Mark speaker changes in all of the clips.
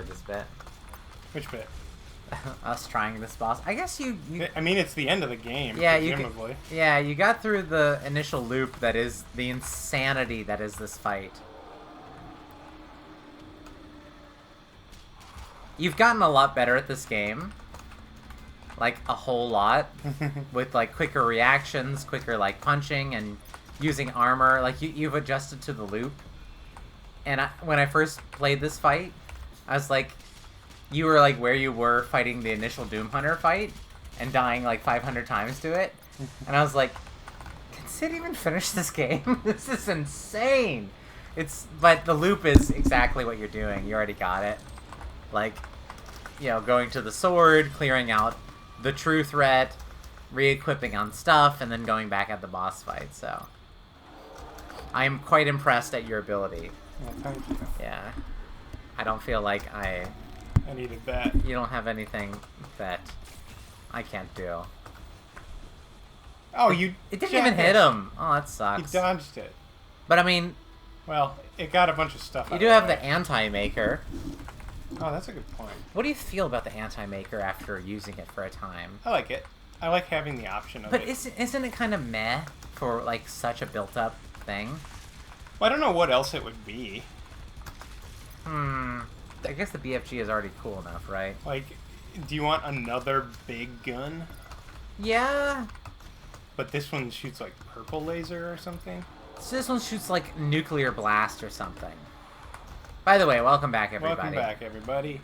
Speaker 1: enjoyed this bit.
Speaker 2: Which bit?
Speaker 1: Us trying this boss. I guess you
Speaker 2: I mean, it's the end of the game,
Speaker 1: yeah,
Speaker 2: presumably.
Speaker 1: you got through the initial loop that is the insanity that is this fight. You've gotten a lot better at this game. Like, a whole lot. With, like, quicker reactions, quicker, like, punching, and using armor. Like, you've adjusted to the loop. And when I first played this fight, I was like, you were, like, where you were fighting the initial Doom Hunter fight, and dying, like, 500 times to it. And I was like, can Sid even finish this game? This is insane! But the loop is exactly what you're doing. You already got it. Like, you know, going to the sword, clearing out the true threat, re-equipping on stuff, and then going back at the boss fight, so... I'm quite impressed at your ability.
Speaker 2: Well, thank you.
Speaker 1: Yeah. I don't feel like
Speaker 2: I needed that.
Speaker 1: You don't have anything that I can't do.
Speaker 2: Oh, you...
Speaker 1: It didn't even hit him! Oh, that
Speaker 2: You
Speaker 1: sucks.
Speaker 2: dodged it.
Speaker 1: But, I mean...
Speaker 2: Well, it got a bunch of stuff
Speaker 1: You
Speaker 2: out
Speaker 1: do
Speaker 2: of
Speaker 1: have
Speaker 2: way.
Speaker 1: the Anti-Maker.
Speaker 2: Oh, that's a good point.
Speaker 1: What do you feel about the Anti-Maker after using it for a time?
Speaker 2: I like it. I like having the option of
Speaker 1: But
Speaker 2: it.
Speaker 1: isn't it kind of meh for, like, such a built-up thing?
Speaker 2: Well, I don't know what else it would be.
Speaker 1: I guess the BFG is already cool enough, right?
Speaker 2: Like, do you want another big gun?
Speaker 1: Yeah.
Speaker 2: But this one shoots like purple laser or something?
Speaker 1: So this one shoots like nuclear blast or something. By the way, welcome back, everybody.
Speaker 2: Welcome back, everybody.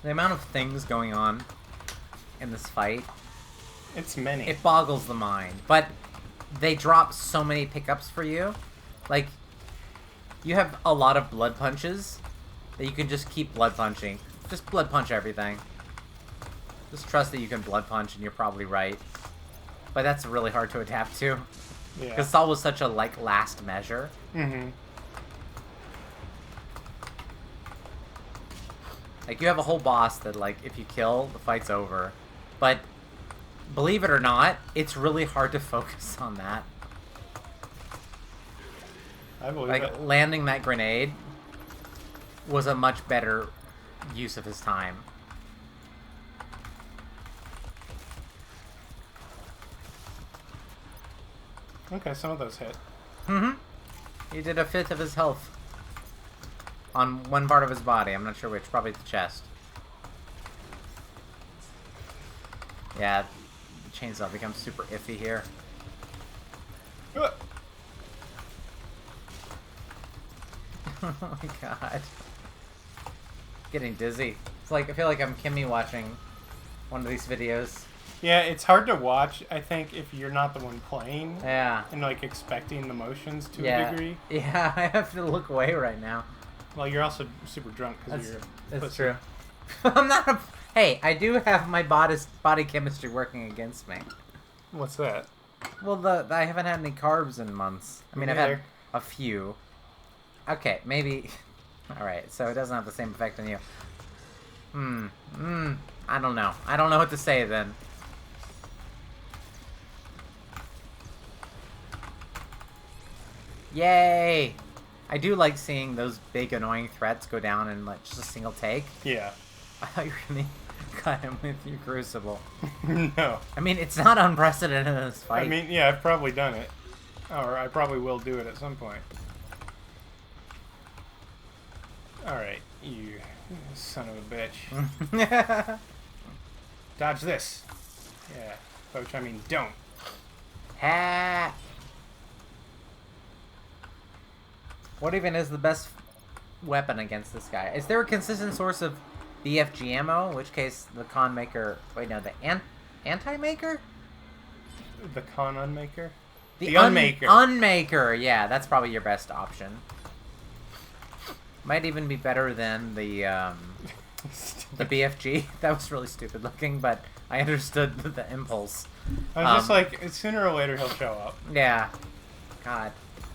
Speaker 1: The amount of things going on in this fight,
Speaker 2: It's many.
Speaker 1: it boggles the mind. But they drop so many pickups for you. Like, you have a lot of blood punches that you can just keep blood punching. Just blood punch everything. Just trust that you can blood punch, and you're probably right. But that's really hard to adapt to.
Speaker 2: Yeah.
Speaker 1: Because Saul was such a, like, last measure.
Speaker 2: Mm-hmm.
Speaker 1: Like, you have a whole boss that, like, if you kill, the fight's over. But, believe it or not, it's really hard to focus on that.
Speaker 2: I believe
Speaker 1: Like,
Speaker 2: it.
Speaker 1: landing that grenade was a much better use of his time.
Speaker 2: Okay, some of those hit.
Speaker 1: He did a fifth of his health on one part of his body. I'm not sure which. Probably the chest. Yeah, the chainsaw becomes super iffy here. Oh my god. Getting dizzy. It's like, I feel like I'm Kimmy watching one of these videos.
Speaker 2: Yeah, it's hard to watch, I think, if you're not the one playing.
Speaker 1: Yeah.
Speaker 2: And, like, expecting the motions to
Speaker 1: Yeah.
Speaker 2: a degree.
Speaker 1: Yeah, I have to look away right now.
Speaker 2: Well, you're also super drunk because you're a
Speaker 1: That's
Speaker 2: pussy.
Speaker 1: true. I'm not a... Hey, I do have my body chemistry working against me.
Speaker 2: What's that?
Speaker 1: Well, I haven't had any carbs in months. I mean, I've had
Speaker 2: Neither.
Speaker 1: a few. Okay, maybe... Alright, so it doesn't have the same effect on you. I don't know. I don't know what to say then. Yay! I do like seeing those big annoying threats go down in like just a single take.
Speaker 2: Yeah.
Speaker 1: I thought you were gonna cut him with your crucible.
Speaker 2: No.
Speaker 1: I mean, it's not unprecedented in this fight.
Speaker 2: I mean, yeah, I've probably done it. Or I probably will do it at some point. Alright, you son of a bitch. Dodge this. Yeah. By which I mean don't.
Speaker 1: Ha! What even is the best weapon against this guy? Is there a consistent source of BFG ammo? In which case, the Con Maker... Wait, no, the Anti-Maker?
Speaker 2: The con unmaker?
Speaker 1: The
Speaker 2: unmaker.
Speaker 1: Unmaker! Yeah, that's probably your best option. Might even be better than the BFG. That was really stupid looking, but I understood the impulse.
Speaker 2: I was just like, sooner or later he'll show up.
Speaker 1: Yeah. God.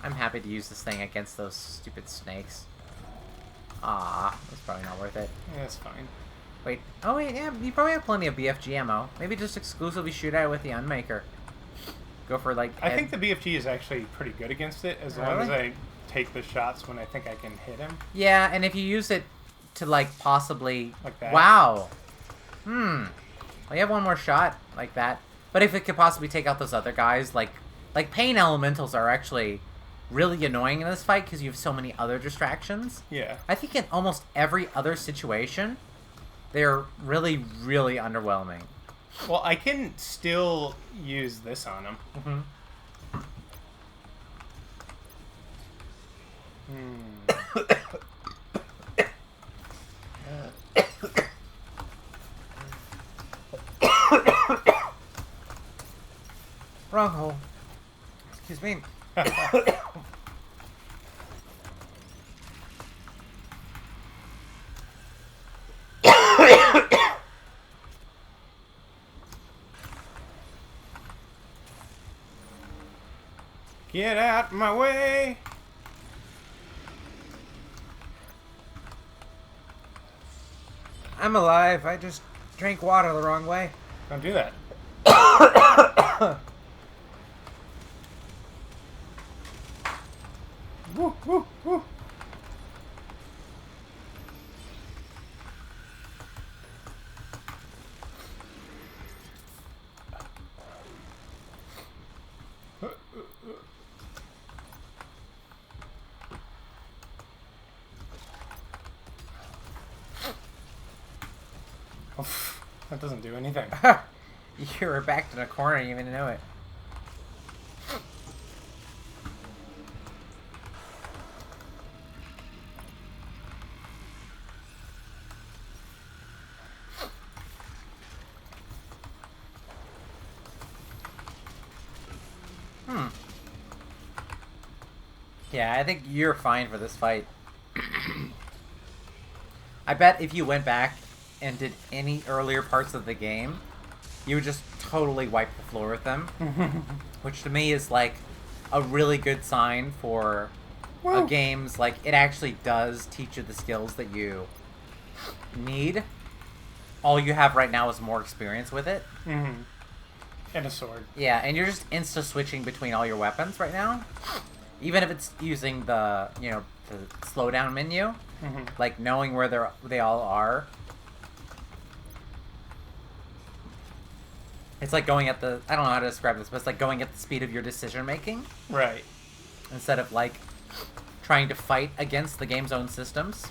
Speaker 1: I'm happy to use this thing against those stupid snakes. Ah, that's probably not worth it.
Speaker 2: Yeah, that's fine.
Speaker 1: Wait. Oh, wait, yeah, you probably have plenty of BFG ammo. Maybe just exclusively shoot at it with the Unmaker. Go for like.
Speaker 2: I think the BFG is actually pretty good against it, as long as I take the shots when I think I can hit him.
Speaker 1: Yeah, and if you use it to like possibly.
Speaker 2: Like that.
Speaker 1: Wow. Well, you have one more shot like that. But if it could possibly take out those other guys, like Pain Elementals are actually really annoying in this fight because you have so many other distractions.
Speaker 2: Yeah.
Speaker 1: I think in almost every other situation, they're really, really underwhelming.
Speaker 2: Well, I can still use this on him.
Speaker 1: Wrong hole. Excuse me.
Speaker 2: Get out my way!
Speaker 1: I'm alive. I just drank water the wrong way.
Speaker 2: Don't do that. Woo, woo, woo. That doesn't do anything.
Speaker 1: You were backed in a corner and you didn't even know it. Yeah, I think you're fine for this fight. I bet if you went back and did any earlier parts of the game, you would just totally wipe the floor with them. Which to me is like a really good sign for a game's like it actually does teach you the skills that you need. All you have right now is more experience with it.
Speaker 2: And a sword.
Speaker 1: Yeah, and you're just insta switching between all your weapons right now. Even if it's using the the slowdown menu, like knowing where they all are. It's like going at the I don't know how to describe this, but it's like going at the speed of your decision making.
Speaker 2: Right.
Speaker 1: Instead of like trying to fight against the game's own systems.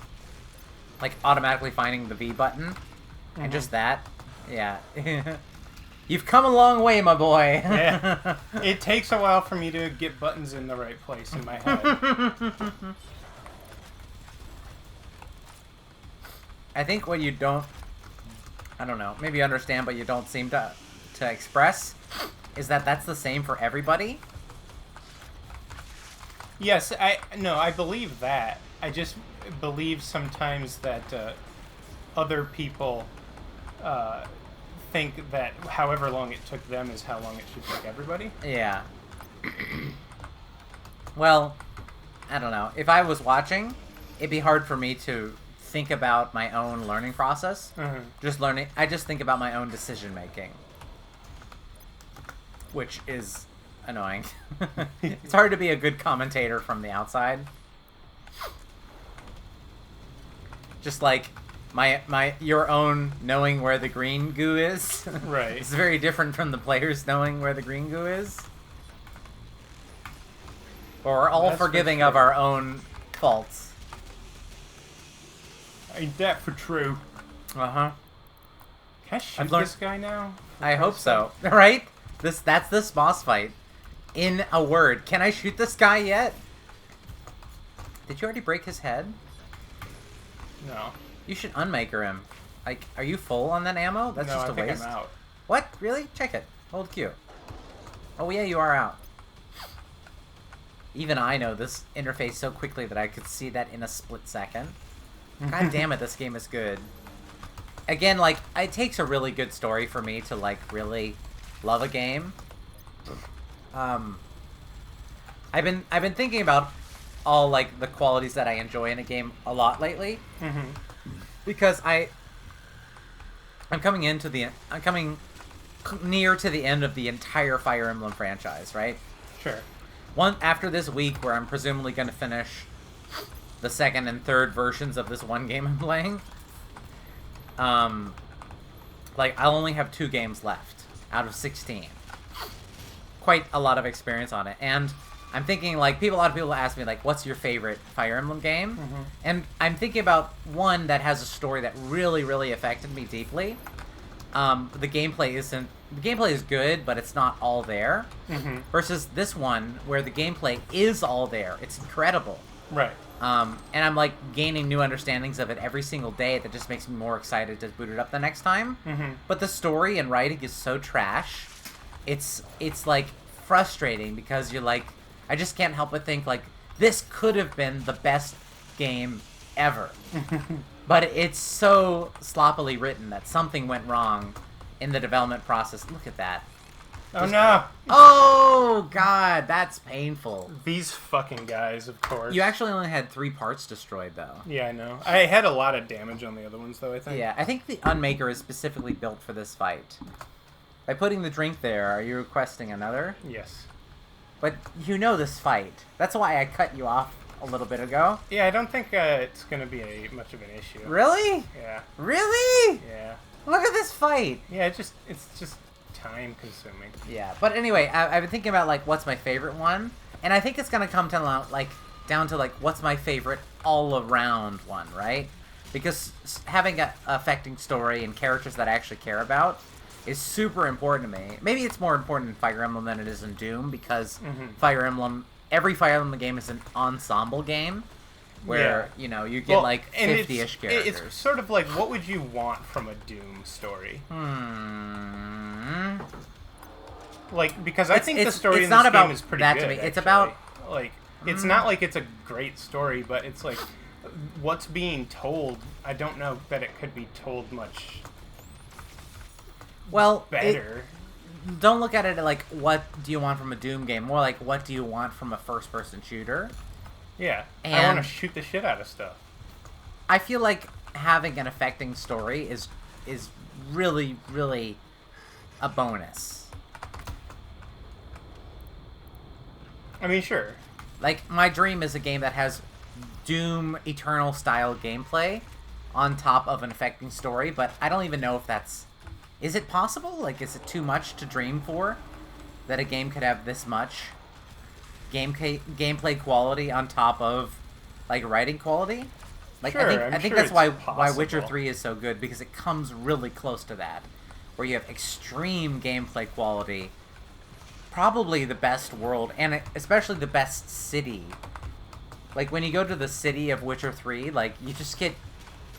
Speaker 1: Like automatically finding the V button. And just that. Yeah. You've come a long way, my boy.
Speaker 2: Yeah. It takes a while for me to get buttons in the right place in my head.
Speaker 1: I think what you don't... I don't know. Maybe you understand, but you don't seem to express is that that's the same for everybody.
Speaker 2: Yes, I believe that. I just believe sometimes that other people think that however long it took them is how long it should take everybody.
Speaker 1: Yeah. Well, I don't know. If I was watching, it'd be hard for me to think about my own learning process. I just think about my own decision making. Which is annoying. It's hard to be a good commentator from the outside. Just like your own knowing where the green goo is.
Speaker 2: Right.
Speaker 1: It's very different from the players knowing where the green goo is. But we're all forgiving of our own faults.
Speaker 2: Ain't that for true?
Speaker 1: Uh-huh.
Speaker 2: Can I shoot this guy now?
Speaker 1: I hope so. Right? That's this boss fight. In a word. Can I shoot this guy yet? Did you already break his head?
Speaker 2: No.
Speaker 1: You should unmaker him. Like, are you full on that ammo? That's just a
Speaker 2: think
Speaker 1: waste.
Speaker 2: I'm out.
Speaker 1: What? Really? Check it. Hold Q. Oh yeah, you are out. Even I know this interface so quickly that I could see that in a split second. God damn it, this game is good. Again, like, it takes a really good story for me to, like, really love a game. I've been thinking about all, like, the qualities that I enjoy in a game a lot lately. Because I'm coming near to the end of the entire Fire Emblem franchise, right?
Speaker 2: Sure.
Speaker 1: After this week, where I'm presumably going to finish the second and third versions of this one game I'm playing, like, I'll only have 2 games left out of 16. Quite a lot of experience on it, and I'm thinking, like, a lot of people ask me, like, what's your favorite Fire Emblem game?
Speaker 2: Mm-hmm.
Speaker 1: And I'm thinking about one that has a story that really, really affected me deeply. The gameplay is good, but it's not all there.
Speaker 2: Mm-hmm.
Speaker 1: Versus this one, where the gameplay is all there. It's incredible.
Speaker 2: Right.
Speaker 1: And I'm, like, gaining new understandings of it every single day that just makes me more excited to boot it up the next time.
Speaker 2: Mm-hmm.
Speaker 1: But the story and writing is so trash. It's like, frustrating, because you're like, I just can't help but think, like, this could have been the best game ever. But it's so sloppily written that something went wrong in the development process. Look at that.
Speaker 2: Oh, no!
Speaker 1: Oh, God, that's painful.
Speaker 2: These fucking guys, of course.
Speaker 1: You actually only had 3 parts destroyed, though.
Speaker 2: Yeah, I know. I had a lot of damage on the other ones, though, I think.
Speaker 1: Yeah, I think the Unmaker is specifically built for this fight. By putting the drink there, are you requesting another?
Speaker 2: Yes.
Speaker 1: But you know this fight. That's why I cut you off a little bit ago.
Speaker 2: Yeah, I don't think it's going to be much of an issue.
Speaker 1: Really?
Speaker 2: Yeah.
Speaker 1: Really?
Speaker 2: Yeah.
Speaker 1: Look at this fight.
Speaker 2: Yeah, it's just time consuming.
Speaker 1: Yeah, but anyway, I've been thinking about, like, what's my favorite one, and I think it's gonna come to, like, down to, like, what's my favorite all-around one, right? Because having an affecting story and characters that I actually care about is super important to me. Maybe it's more important in Fire Emblem than it is in Doom, because every Fire Emblem game is an ensemble game, where, you know, you get, like, 50-ish characters.
Speaker 2: It's sort of like, what would you want from a Doom story? Like, because I think the story in this game is pretty good,
Speaker 1: to me. It's
Speaker 2: actually.
Speaker 1: about...
Speaker 2: Like, it's not like it's a great story, but it's like, what's being told, I don't know that it could be told much better.
Speaker 1: Don't look at it like, what do you want from a Doom game? More like, what do you want from a first-person shooter?
Speaker 2: Yeah,
Speaker 1: and
Speaker 2: I want to shoot the shit out of stuff.
Speaker 1: I feel like having an affecting story is really, really a bonus.
Speaker 2: I mean, sure.
Speaker 1: Like, my dream is a game that has Doom Eternal-style gameplay on top of an affecting story, but I don't even know if that's... Is it possible? Like, is it too much to dream for? That a game could have this much gameplay quality on top of, like, writing quality? Like,
Speaker 2: sure,
Speaker 1: I think
Speaker 2: sure
Speaker 1: that's why
Speaker 2: possible.
Speaker 1: Witcher 3 is so good, because it comes really close to that. Where you have extreme gameplay quality, probably the best world, and especially the best city. Like, when you go to the city of Witcher 3, like, you just get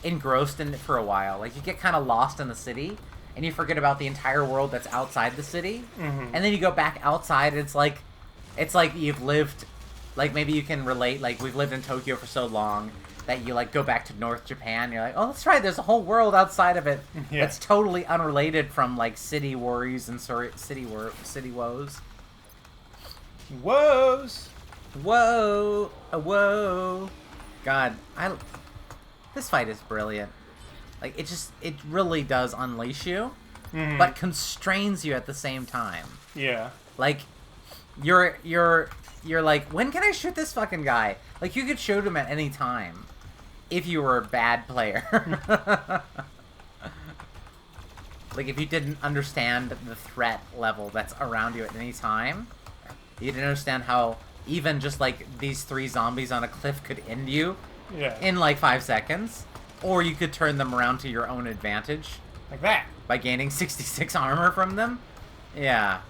Speaker 1: engrossed in it for a while. Like, you get kind of lost in the city, and you forget about the entire world that's outside the city. And then you go back outside, and it's like you've lived, like, maybe you can relate, like, we've lived in Tokyo for so long that you, like, go back to North Japan, and you're like, oh, that's right, there's a whole world outside of it that's totally unrelated from, like, city worries and city woes.
Speaker 2: Woes!
Speaker 1: Whoa! Whoa! God, this fight is brilliant. Like, it really does unleash you, but constrains you at the same time.
Speaker 2: Yeah.
Speaker 1: Like, you're like, when can I shoot this fucking guy? Like, you could shoot him at any time if you were a bad player. Like, if you didn't understand the threat level that's around you at any time, you didn't understand how even just, like, these 3 zombies on a cliff could end you in, like, 5 seconds. Or you could turn them around to your own advantage.
Speaker 2: Like that.
Speaker 1: By gaining 66 armor from them. Yeah.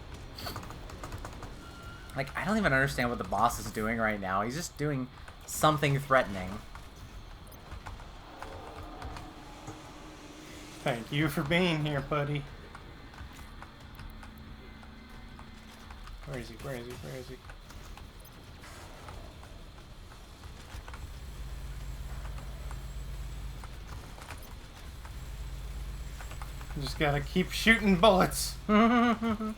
Speaker 1: Like, I don't even understand what the boss is doing right now. He's just doing something threatening.
Speaker 2: Thank you for being here, buddy. Where is he? Where is he? Where is he? Just gotta keep shooting bullets. Oh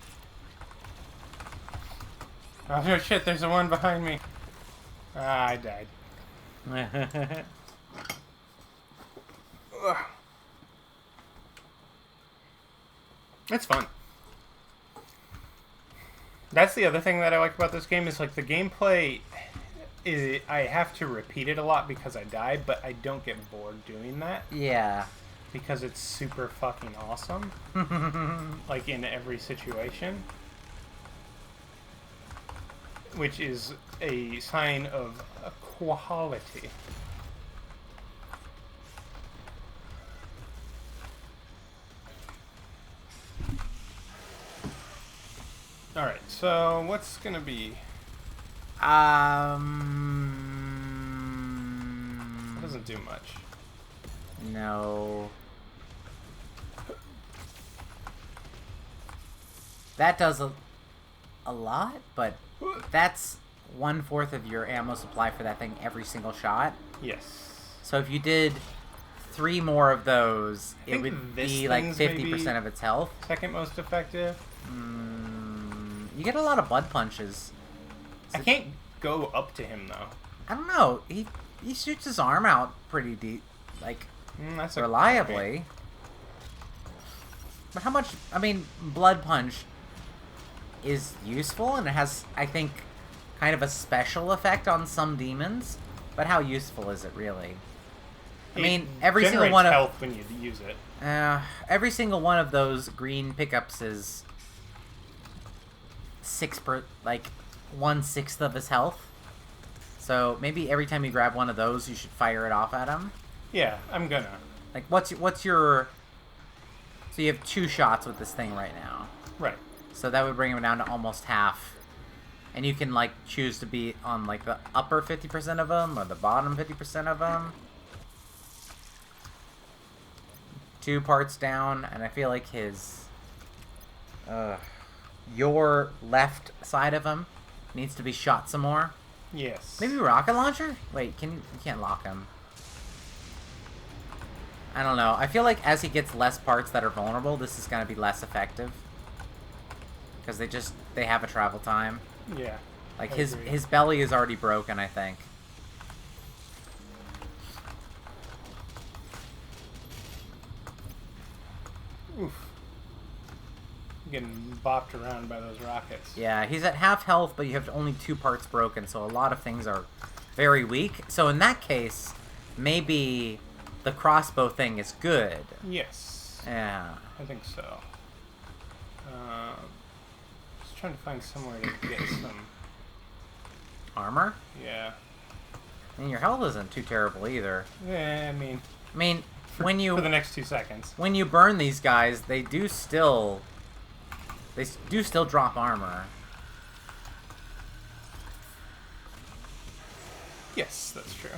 Speaker 2: shit, there's the one behind me. Ah, I died. It's fun. That's the other thing that I like about this game is like the gameplay. I have to repeat it a lot because I died, but I don't get bored doing that
Speaker 1: Yeah.
Speaker 2: because it's super fucking awesome. Like in every situation, which is a sign of quality. Alright, so what's gonna be? Doesn't do much.
Speaker 1: No. That does a lot, but that's 1/4 of your ammo supply for that thing every single shot.
Speaker 2: Yes.
Speaker 1: So if you did 3 more of those, it
Speaker 2: think
Speaker 1: would
Speaker 2: this
Speaker 1: be like
Speaker 2: thing's
Speaker 1: 50% of its health.
Speaker 2: Second most effective.
Speaker 1: You get a lot of blood punches.
Speaker 2: I can't go up to him though.
Speaker 1: I don't know. He shoots his arm out pretty deep, like
Speaker 2: That's
Speaker 1: reliably. But how much? I mean, blood punch is useful, and it has, I think, kind of a special effect on some demons. But how useful is it really? I mean, every single one of
Speaker 2: health when you use it.
Speaker 1: every single one of those green pickups is 1/6 of his health. So maybe every time you grab one of those, you should fire it off at him.
Speaker 2: Yeah, I'm gonna.
Speaker 1: Like, what's your? So you have 2 shots with this thing right now.
Speaker 2: Right.
Speaker 1: So that would bring him down to almost half. And you can like choose to be on like the upper 50% of them or the bottom 50% of them. 2 parts down, and I feel like your left side of him needs to be shot some more.
Speaker 2: Yes.
Speaker 1: Maybe rocket launcher? Wait, you can't lock him. I don't know. I feel like as he gets less parts that are vulnerable, this is gonna be less effective. Because they have a travel time.
Speaker 2: Yeah.
Speaker 1: Like
Speaker 2: I
Speaker 1: his
Speaker 2: agree.
Speaker 1: belly is already broken, I think.
Speaker 2: Oof. Getting bopped around by those rockets.
Speaker 1: Yeah, he's at half health, but you have only 2 parts broken, so a lot of things are very weak. So in that case, maybe the crossbow thing is good.
Speaker 2: Yes.
Speaker 1: Yeah.
Speaker 2: I think so. Just trying to find somewhere to get some.
Speaker 1: Armor?
Speaker 2: Yeah.
Speaker 1: I mean, your health isn't too terrible either.
Speaker 2: Yeah, I mean,
Speaker 1: when you
Speaker 2: for the next 2 seconds.
Speaker 1: when you burn these guys, they do still drop armor.
Speaker 2: Yes, that's true.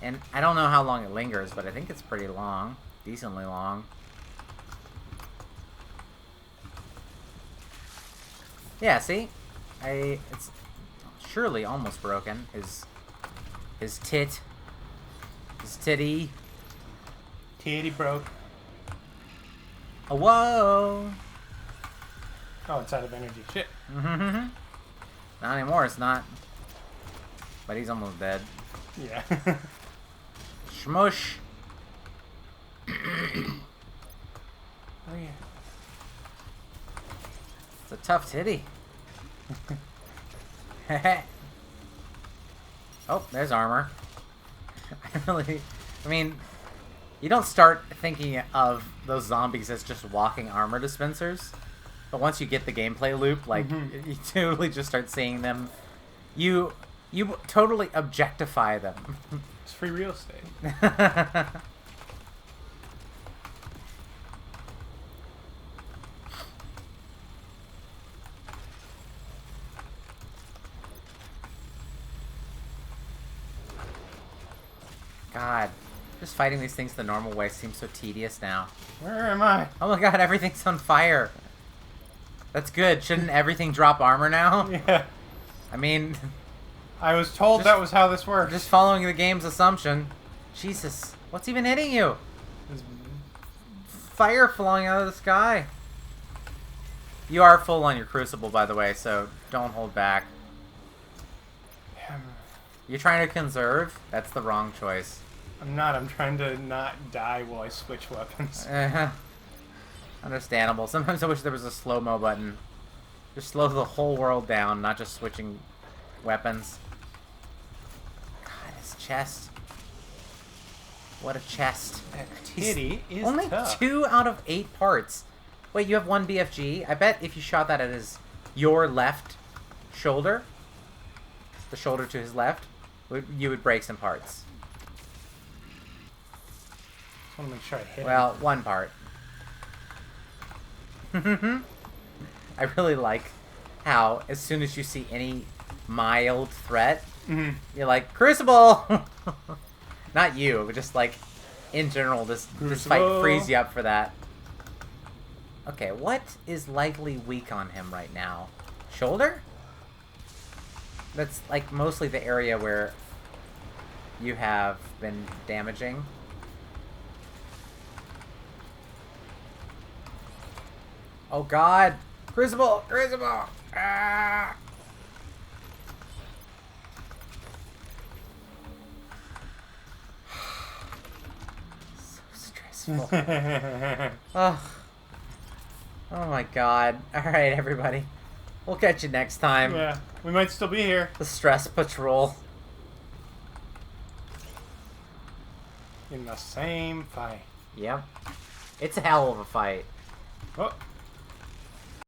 Speaker 1: And I don't know how long it lingers, but I think it's pretty long. Decently long. Yeah, see? It's surely almost broken. His titty.
Speaker 2: Titty broke.
Speaker 1: Oh, whoa!
Speaker 2: Oh, it's out of energy. Shit.
Speaker 1: Not anymore, it's not. But he's almost dead.
Speaker 2: Yeah.
Speaker 1: Shmush!
Speaker 2: Oh, yeah.
Speaker 1: It's a tough titty. Oh, there's armor. I mean, you don't start thinking of those zombies as just walking armor dispensers, but once you get the gameplay loop, like, you totally just start seeing them. You totally objectify them.
Speaker 2: It's free real estate.
Speaker 1: God, just fighting these things the normal way seems so tedious now.
Speaker 2: Where am I?
Speaker 1: Oh my god, everything's on fire. That's good. Shouldn't everything drop armor now?
Speaker 2: Yeah.
Speaker 1: I mean,
Speaker 2: I was told that was how this works.
Speaker 1: just following the game's assumption. Jesus, what's even hitting you?
Speaker 2: It's-
Speaker 1: Fire falling out of the sky. You are full on your crucible, by the way, so don't hold back. You're trying to conserve? That's the wrong choice.
Speaker 2: I'm not. I'm trying to not die while I switch weapons.
Speaker 1: Understandable. Sometimes I wish there was a slow-mo button. Just slow the whole world down, not just switching weapons. God, his chest. What a chest.
Speaker 2: That titty is
Speaker 1: Only
Speaker 2: tough.
Speaker 1: 2 out of 8 parts. Wait, you have 1 BFG? I bet if you shot that at your left shoulder, the shoulder to his left, you would break some parts.
Speaker 2: Just want to make sure I hit
Speaker 1: Well, 1 part. I really like how as soon as you see any mild threat,
Speaker 2: him.
Speaker 1: you're like, Crucible! Not you, but just like, in general, this fight
Speaker 2: Crucible.
Speaker 1: frees you up for that. Okay, what is likely weak on him right now? Shoulder? That's like mostly the area where you have been damaging. Oh god! Crucible! Crucible! Ah! So stressful. Oh. Oh my god. Alright, everybody. We'll catch you next time.
Speaker 2: Yeah, we might still be here.
Speaker 1: The Stress Patrol.
Speaker 2: In the same fight.
Speaker 1: Yep. It's a hell of a fight.
Speaker 2: Oh,